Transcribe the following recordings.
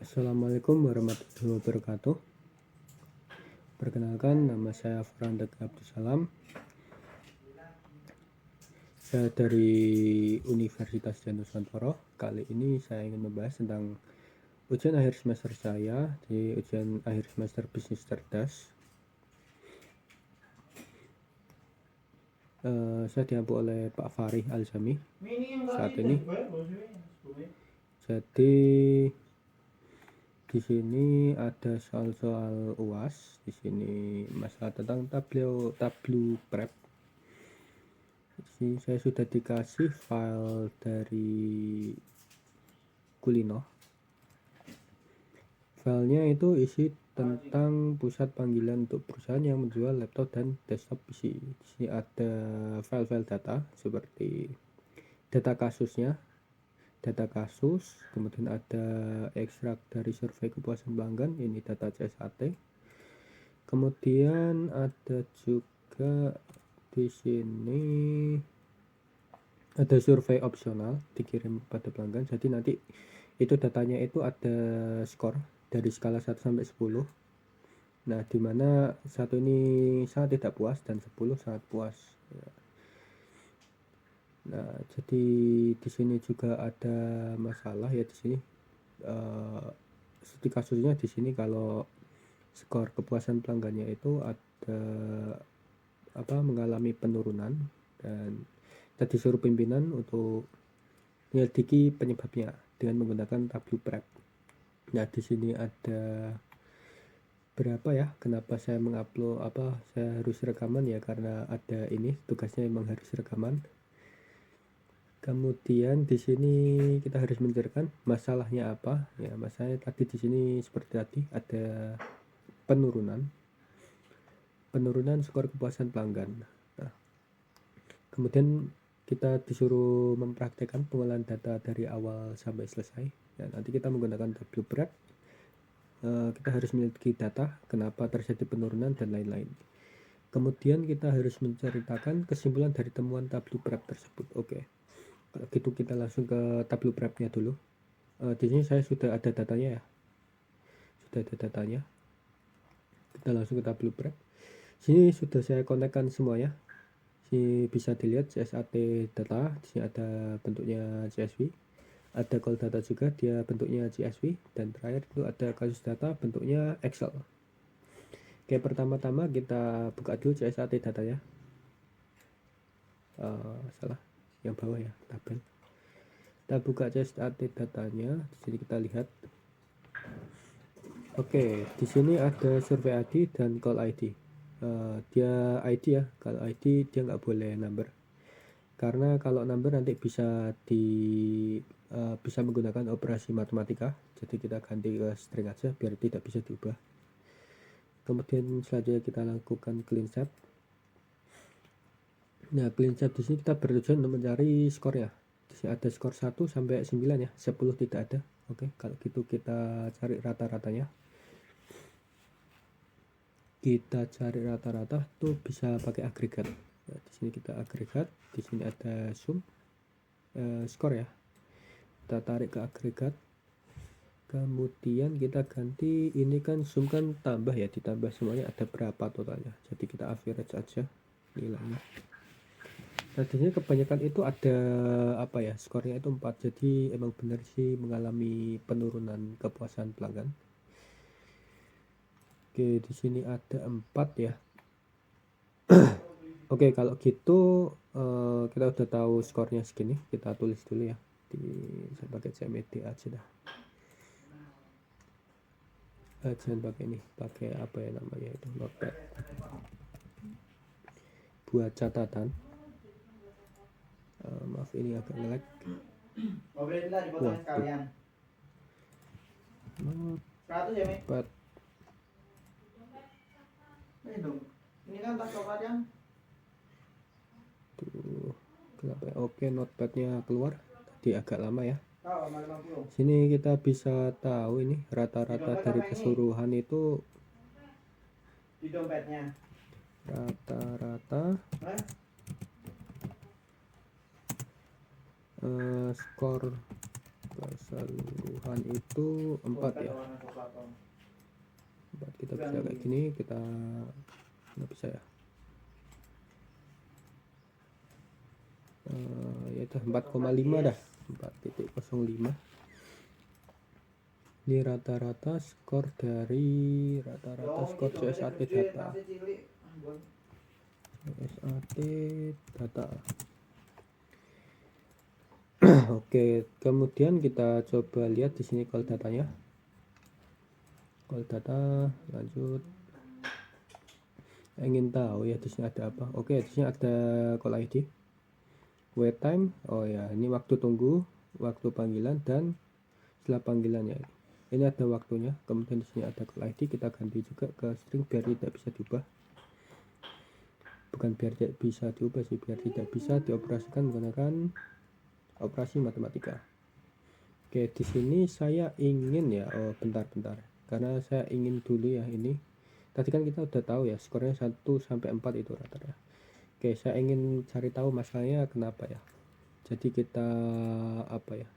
Assalamualaikum warahmatullahi wabarakatuh. Perkenalkan, nama saya Franda Abdussalam. Saya dari Universitas Nusantara. Kali ini saya ingin membahas tentang ujian akhir semester saya di ujian akhir semester bisnis cerdas. Saya diampu oleh Pak Farih Alzami saat ini. Jadi di sini ada soal-soal UAS. Di sini masalah tentang tablu prep. Di sini saya sudah dikasih file dari Kulino. Filenya itu isi tentang pusat panggilan untuk perusahaan yang menjual laptop dan desktop PC. Di sini ada file-file data seperti data kasusnya, data kasus, kemudian ada ekstrak dari survei kepuasan pelanggan, ini data CSAT. Kemudian ada juga di sini ada survei opsional dikirim pada pelanggan. Jadi nanti itu datanya itu ada skor dari skala 1 sampai 10. Nah, dimana 1 ini sangat tidak puas dan 10 sangat puas. Nah, jadi di sini juga ada masalah ya di sini. Studi kasusnya di sini kalau skor kepuasan pelanggannya itu ada mengalami penurunan, dan kita disuruh pimpinan untuk menyelidiki penyebabnya dengan menggunakan tablu prep. Nah, di sini ada berapa ya, kenapa saya mengupload saya harus rekaman ya, karena ada ini tugasnya memang harus rekaman. Kemudian di sini kita harus menceritakan masalahnya apa ya. Masalahnya tadi di sini seperti tadi ada penurunan skor kepuasan pelanggan. Nah, kemudian kita disuruh mempraktekkan pengolahan data dari awal sampai selesai. Ya, nanti kita menggunakan tablu prep. Kita harus memiliki data kenapa terjadi penurunan dan lain-lain. Kemudian kita harus menceritakan kesimpulan dari temuan tablu prep tersebut. Oke. Kalau gitu kita langsung ke tablu prepnya dulu. Di sini saya sudah ada datanya ya. Sudah ada datanya. Kita langsung ke tablu prep. Sini sudah saya konekkan semuanya. Sini bisa dilihat CSAT data. Di sini ada bentuknya CSV. Ada call data juga, dia bentuknya CSV. Dan terakhir itu ada kasus data bentuknya Excel. Oke, pertama-tama kita buka dulu CSAT datanya. Salah, yang bawah ya, tabel. Kita buka CSAT datanya. Di sini kita lihat. Oke, di sini ada survei ID dan call ID. Dia ID ya. Kalau ID dia nggak boleh number. Karena kalau number nanti bisa menggunakan operasi matematika. Jadi kita ganti ke string aja biar tidak bisa diubah. Kemudian selanjutnya kita lakukan clean set. Nah, clean set di sini kita bertujuan untuk mencari skornya. Di sini ada skor 1 sampai 9 ya, 10 tidak ada. Oke, kalau gitu kita cari rata-ratanya. Kita cari rata-rata tuh bisa pakai agregat. Nah, di sini kita agregat, di sini ada sum skor ya. Kita tarik ke agregat. Kemudian kita ganti, ini kan sum kan tambah ya, ditambah semuanya ada berapa totalnya. Jadi kita average aja nilainya. Nah, di sini kebanyakan itu ada skornya itu 4. Jadi emang benar sih mengalami penurunan kepuasan pelanggan. Oke, di sini ada 4 ya. Oke, kalau gitu kita udah tahu skornya segini. Kita tulis dulu ya. Saya pakai CMD aja dah. Jangan pakai ini, pakai apa ya namanya itu, notepad buat catatan. Maaf ini agak nge-lag. Notepad. Ini kan tak coklat yang Tuh, kenapa ya? Oke, notepadnya keluar. Tadi agak lama ya. Sini kita bisa tahu ini rata-rata dari keseluruhan itu. Di dompetnya. Rata-rata skor keseluruhan itu 4 ya. 4 kita bisa kayak gini, kita nggak bisa ya. Yaitu 4,5 dah, 4,05. Ini rata-rata skor CSAT data. CSAT data. Oke, kemudian kita coba lihat di sini call datanya. Call data, lanjut. Ingin tahu ya di sini ada apa? Oke, di sini ada call ID, wait time. Oh ya, ini waktu tunggu, waktu panggilan, dan setelah panggilannya. Ini ada waktunya. Kemudian di sini ada call ID, kita ganti juga ke string biar tidak bisa diubah. Bukan biar tidak bisa diubah sih, biar tidak bisa dioperasikan menggunakan operasi matematika. Oke, di sini saya ingin ya, bentar, karena saya ingin dulu ya ini. Tadi kan kita udah tahu ya skornya 1 sampai 4 itu rata-rata. Oke, saya ingin cari tahu masalahnya kenapa ya. Jadi kita apa ya?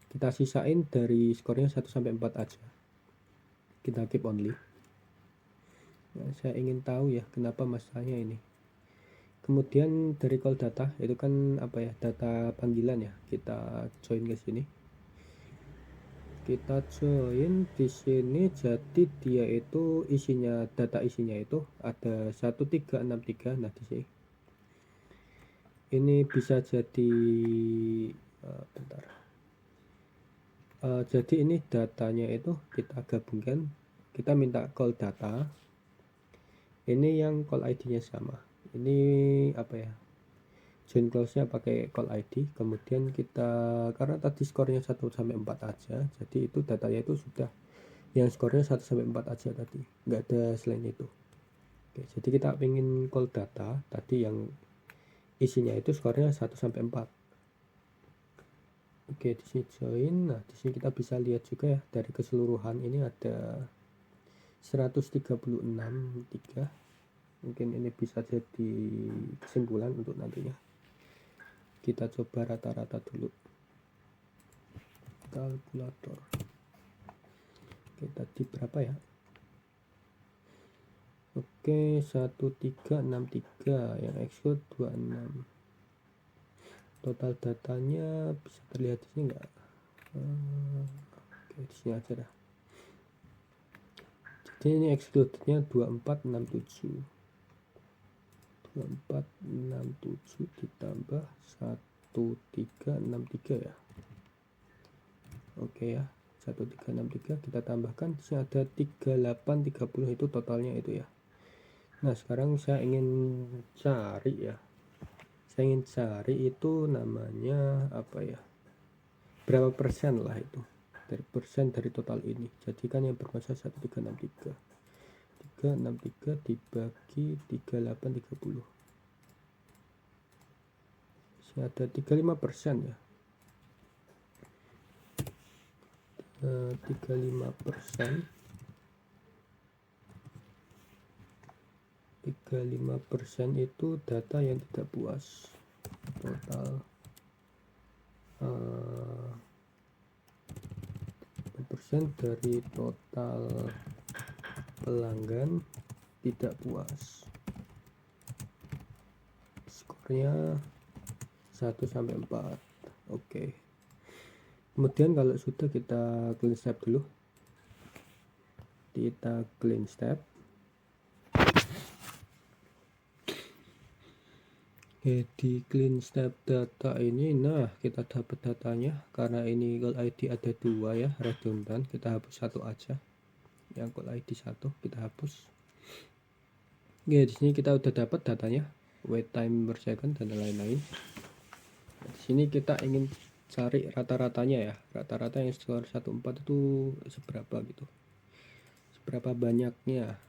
Kita sisain dari skornya 1 sampai 4 aja. Kita keep only. Nah, saya ingin tahu ya kenapa masalahnya ini. Kemudian dari call data itu kan apa ya, data panggilan ya, kita join ke sini. Kita join di sini, jadi dia itu isinya, data isinya itu ada 1363. Nah di sini ini bisa jadi bentar. Jadi ini datanya itu kita gabungkan, kita minta call data. Ini yang call ID-nya sama. Ini apa ya, join clause-nya pakai call ID. Kemudian kita, karena tadi skornya 1 sampai 4 aja, jadi itu datanya itu sudah yang skornya 1 sampai 4 aja tadi, nggak ada selain itu. Oke, jadi kita ingin call data tadi yang isinya itu skornya 1 sampai 4. Oke, di sini join. Nah di sini kita bisa lihat juga ya, dari keseluruhan ini ada 136,3. Mungkin ini bisa jadi kesimpulan untuk nantinya. Kita coba rata-rata dulu, kalkulator. Oke, tadi berapa ya? Oke, 1363, yang exclude 26. Total datanya bisa terlihat di sini enggak? Oke, di sini aja dah. Jadi ini exclude-nya 2467. 2467 ditambah 1363 ya. Oke ya, 1363 kita tambahkan, di sini ada 3830, itu totalnya itu ya. Nah sekarang saya ingin cari ya, saya ingin cari itu namanya apa ya, berapa persen lah itu dari persen dari total ini. Jadi kan yang bermasalah 1363 dibagi 3830, masih ada 35% ya. 35% itu data yang tidak puas. Total persen dari total pelanggan tidak puas, skornya 1 sampai 4. Oke. Kemudian kalau sudah, kita clean step dulu. Kita clean step. Oke, di clean step data ini, nah kita dapat datanya. Karena ini call ID ada 2 ya, redundant, kita hapus 1 aja. Yang call ID 1 kita hapus. Oke, di sini kita udah dapat datanya, wait time per second dan lain-lain. Di sini kita ingin cari rata-ratanya ya, rata-rata yang skor 14 itu seberapa gitu, seberapa banyaknya,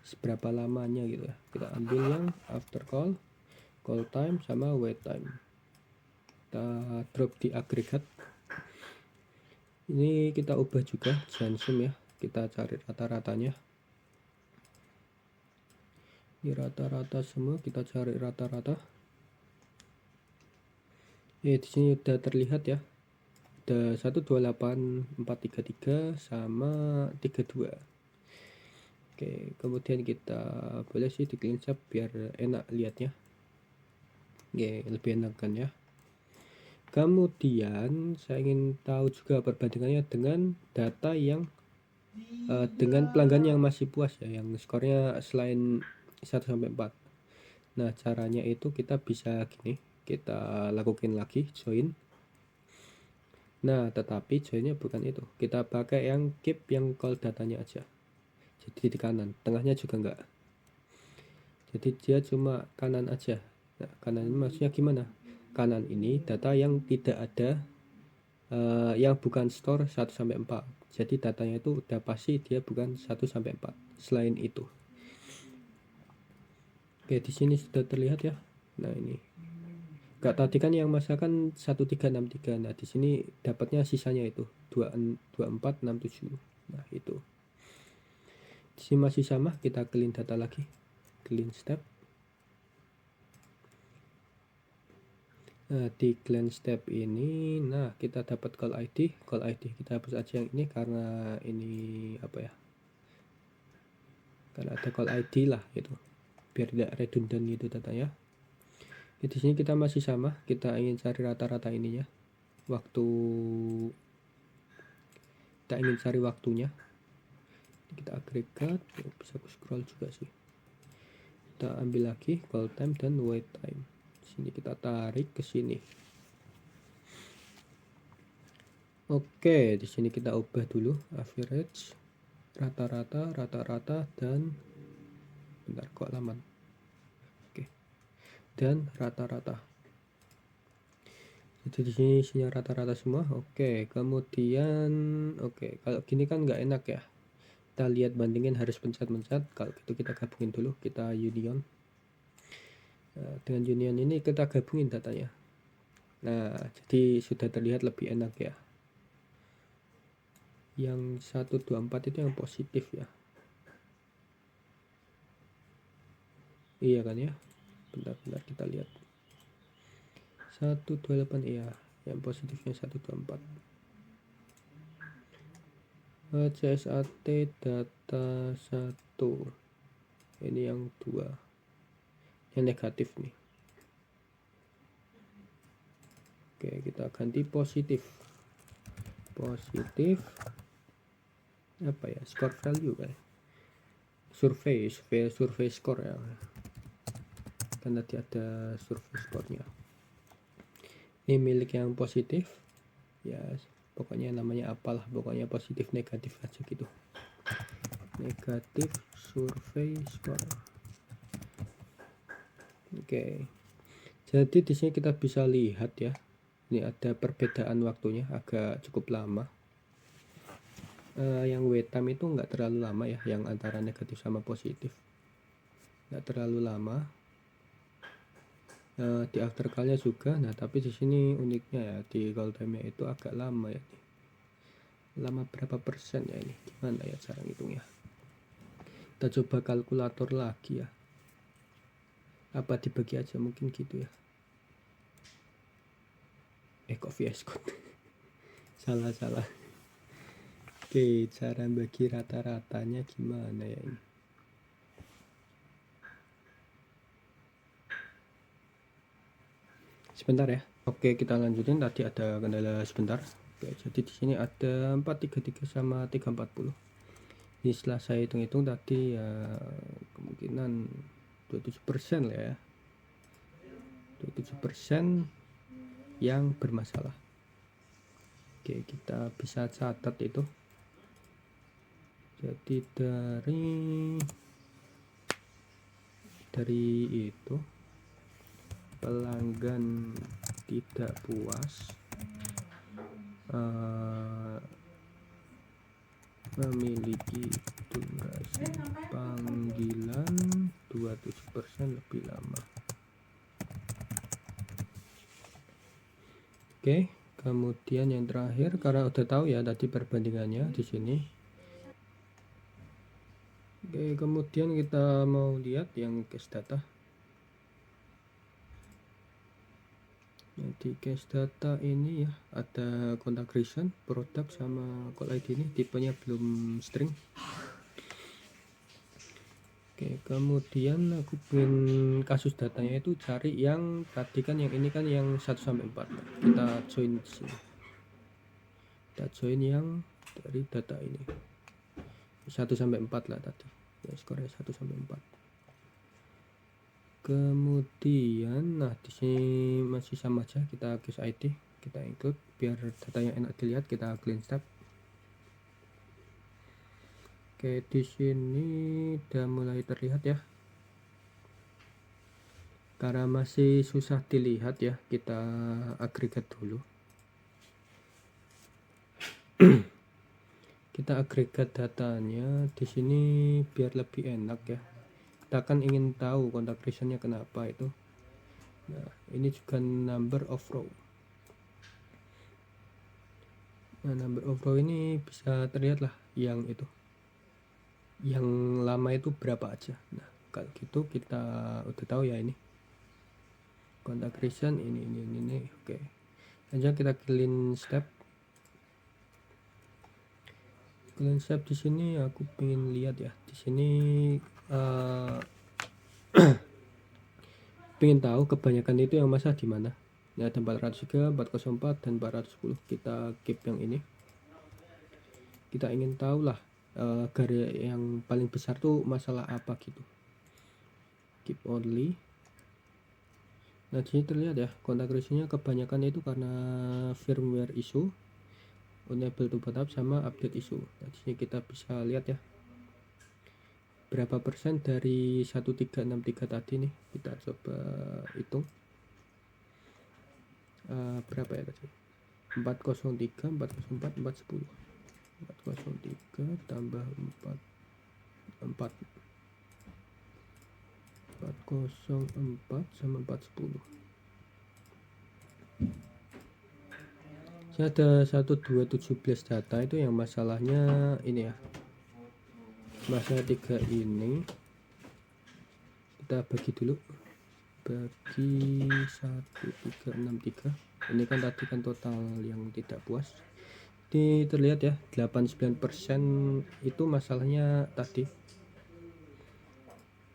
seberapa lamanya gitu ya. Kita ambil yang after call, call time, sama wait time. Kita drop di agregat. Ini kita ubah juga, jangan sum ya. Kita cari rata-ratanya. Ini rata-rata semua, kita cari rata-rata. Di sini udah terlihat ya. ada 128433 sama 32. Oke, kemudian kita boleh sih di clean up biar enak lihatnya. Oke, lebih enak kan ya. Kemudian saya ingin tahu juga perbandingannya dengan data yang dengan pelanggan yang masih puas ya, yang skornya selain 1 sampai 4. Nah, caranya itu kita bisa gini, kita lakukan lagi join. Nah, tetapi joinnya bukan itu. Kita pakai yang keep yang call datanya aja. Jadi di kanan, tengahnya juga enggak. Jadi dia cuma kanan aja. Nah, kanan ini maksudnya gimana? Kanan ini data yang tidak ada yang bukan store 1 sampai 4. Jadi datanya itu udah pasti dia bukan 1 sampai 4. Selain itu. Oke, di sini sudah terlihat ya. Nah, ini. Enggak, tadi kan yang masakan 1363. Nah, di sini dapatnya sisanya itu 2467. Nah, itu. Di sini masih sama, kita clean data lagi. Clean step. Nah, di clean step ini, nah kita dapat call ID kita hapus aja yang ini karena ini apa ya? Karena ada call ID lah gitu, biar tidak redundant gitu datanya. Di sini kita masih sama, kita ingin cari rata-rata ininya, kita ingin cari waktunya. Kita agregat, bisa scroll juga sih. Kita ambil lagi call time dan wait time. Sini kita tarik ke sini. Oke, di sini kita ubah dulu average, rata-rata dan bentar kok laman. Oke. Dan rata-rata. Jadi di sini isinya rata-rata semua. Oke, kemudian kalau gini kan nggak enak ya. Kita lihat bandingin harus pencet-pencet. Kalau gitu kita gabungin dulu, kita union. Nah, dengan union ini kita gabungin datanya. Nah, jadi sudah terlihat lebih enak ya. Yang 124 itu yang positif ya. Iya kan ya. Bentar kita lihat. 128 iya, yang positifnya 124. CSAT data 1. Ini yang 2. Yang negatif nih. Oke, kita ganti positif. Apa ya, score value kan, survei score ya, kan tadi ada survei skornya. Ini milik yang positif ya, pokoknya namanya apalah, pokoknya positif negatif aja gitu, negatif survei score. Oke, jadi di sini kita bisa lihat ya, ini ada perbedaan waktunya agak cukup lama. Yang wait time itu nggak terlalu lama ya, yang antara negatif sama positif nggak terlalu lama. Di after call-nya juga. Nah, tapi di sini uniknya ya, di call time-nya itu agak lama ya. Lama berapa persen ya ini? Gimana ya cara ngitungnya? Kita coba kalkulator lagi ya. Apa dibagi aja mungkin gitu ya. Kok VS Code? salah. Oke, cara bagi rata-ratanya gimana ya ini? Sebentar ya. Oke, kita lanjutin, tadi ada kendala sebentar. Oke, jadi di sini ada 433 sama 340. Ini setelah saya hitung-hitung tadi ya, kemungkinan 27% lah ya. 27% yang bermasalah. Oke, kita bisa catat itu. Jadi dari itu pelanggan tidak puas memiliki durasi panggilan 27% lebih lama. Oke, kemudian yang terakhir, karena udah tahu ya tadi perbandingannya di sini. Oke, kemudian kita mau lihat yang case data. Nah, di case data ini ya ada contact reason, produk sama call ID ini tipenya belum string. Oke, kemudian aku pengen kasus datanya itu cari yang tadi kan yang ini kan yang 1 sampai 4. Kita join di sini. Kita join yang dari data ini. 1 sampai 4 lah tadi. Ya, skornya 1 sampai 4. Kemudian nah di sini masih sama aja, kita case ID, kita include biar datanya enak dilihat, kita clean step. Oke, di sini udah mulai terlihat ya. Karena masih susah dilihat ya, kita agregat dulu. Kita agregat datanya di sini biar lebih enak ya. Kita kan ingin tahu contact reasonnya kenapa itu. Nah, ini juga number of row. Nah, number of row ini bisa terlihat lah yang itu. Yang lama itu berapa aja. Nah, kalau gitu kita udah tahu ya ini. Contact reason ini. Oke. Lanjut kita clean step. Clean step di sini aku pengen lihat ya. Di sini pengen tahu kebanyakan itu yang masalah di mana. Ini ada 403, 404 dan 410. Kita keep yang ini. Kita ingin tahu lah garis yang paling besar tuh masalah apa gitu. Keep only. Nah, di sini terlihat ya, kontak reasonnya kebanyakan itu karena firmware issue, unable to boot up sama update issue. Nah, di sini kita bisa lihat ya. Berapa persen dari 1363 tadi nih, kita coba hitung. Berapa ya tadi? 403, 404, 410. 403 tambah 404 sama 410. Saya ada 1217 data itu yang masalahnya ini ya, masalah 3 ini kita bagi dulu, bagi 1363. Ini kan tadi kan total yang tidak puas. Ini terlihat ya, 89% itu masalahnya tadi.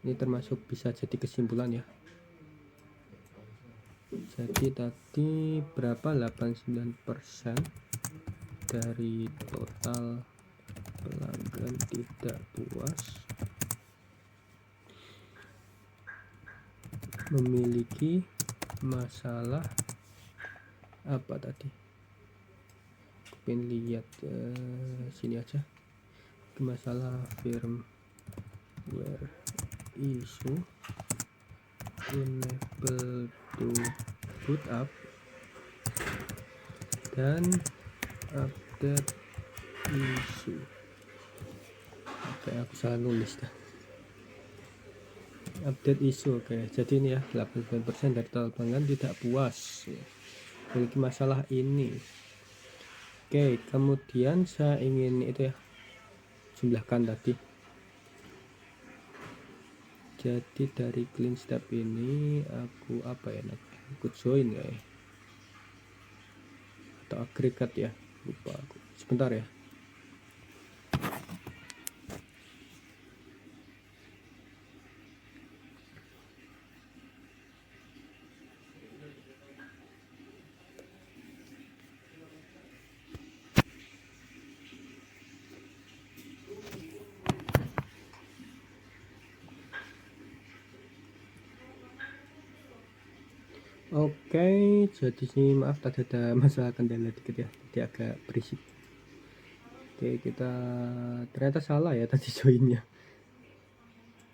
Ini termasuk bisa jadi kesimpulan ya. Jadi tadi berapa? 89% dari total pelanggan tidak puas memiliki masalah apa tadi? Pengen lihat sini aja, masalah firmware issue, unable to boot up, dan update issue. Oke, aku salah nulis dah. Update issue, oke. Jadi ini ya, 89% dari total pelanggan tidak puas memiliki masalah ini. Oke, kemudian saya ingin itu ya, jumlahkan tadi. Jadi dari clean step ini aku apa ya, aku join ya, atau agregat ya, lupa aku. Sebentar ya. Oke, jadi sini maaf tadi ada masalah kendala dikit ya, jadi agak berisik. Oke, kita ternyata salah ya tadi joinnya,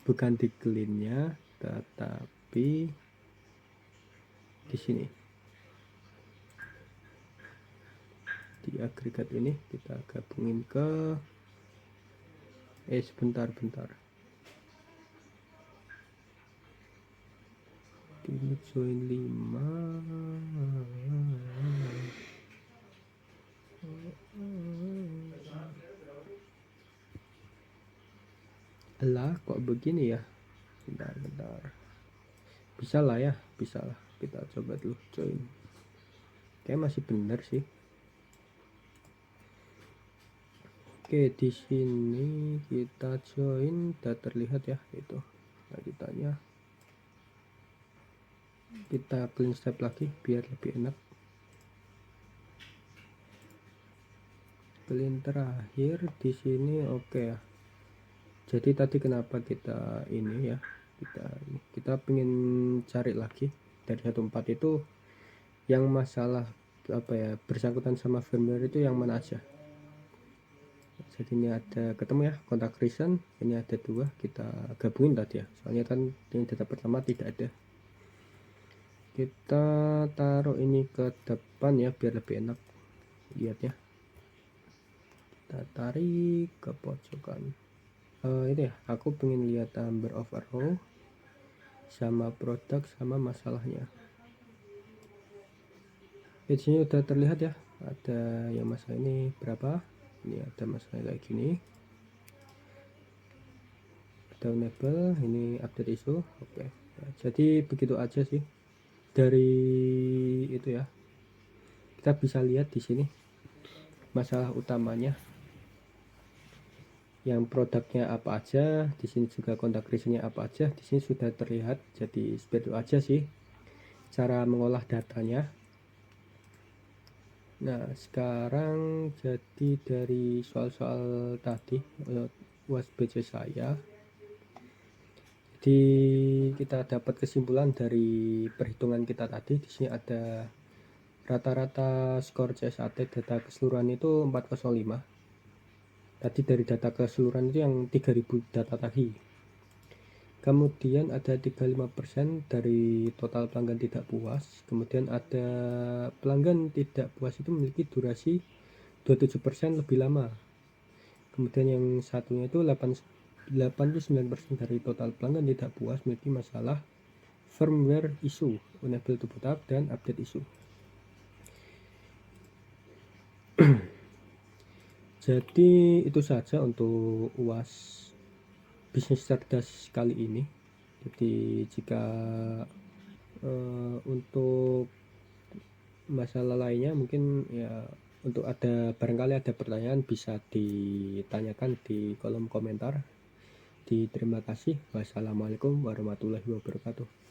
bukan di cleannya, tetapi di sini di agregat ini kita gabungin ke sebentar ini join 5. Alah, kok begini ya? Bentar. Bisa lah ya, bisa lah. Kita coba dulu join. kayak masih benar sih. Oke, di sini kita join, udah terlihat ya itu lanjutannya. Kita clean step lagi biar lebih enak. Clean terakhir di sini, oke ya. Jadi tadi kenapa kita ini ya, kita pengen cari lagi dari 14 itu yang masalah apa ya, bersangkutan sama firmware itu yang mana aja. Jadi ini ada ketemu ya, kontak recent, ini ada 2, kita gabungin tadi ya, soalnya kan yang data pertama tidak ada. Kita taruh ini ke depan ya biar lebih enak lihatnya. Kita tarik ke pojokan. Ini ya, aku pengen lihat number of row sama produk sama masalahnya. Di sini udah terlihat ya, ada yang masalah ini berapa. Ini ada masalah kayak gini, ada enable, ini update isu. Oke. Nah, jadi begitu aja sih dari itu ya. Kita bisa lihat di sini masalah utamanya, yang produknya apa aja, di sini juga kontak reasonnya apa aja, di sini sudah terlihat. Jadi seperti itu aja sih cara mengolah datanya. Nah, sekarang jadi dari soal-soal tadi USBC saya, jadi kita dapat kesimpulan dari perhitungan kita tadi. Di sini ada rata-rata skor CS1 data keseluruhan itu 405. Tadi dari data keseluruhan itu yang 3000 data tadi. Kemudian ada 35% dari total pelanggan tidak puas. Kemudian ada pelanggan tidak puas itu memiliki durasi 27% lebih lama. Kemudian yang satunya itu 89% dari total pelanggan tidak puas memiliki masalah firmware issue, enable to boot up, dan update issue. Jadi itu saja untuk UAS bisnis cerdas kali ini. Jadi jika untuk masalah lainnya mungkin ya, untuk barangkali ada pertanyaan bisa ditanyakan di kolom komentar. Terima kasih. Wassalamualaikum warahmatullahi wabarakatuh.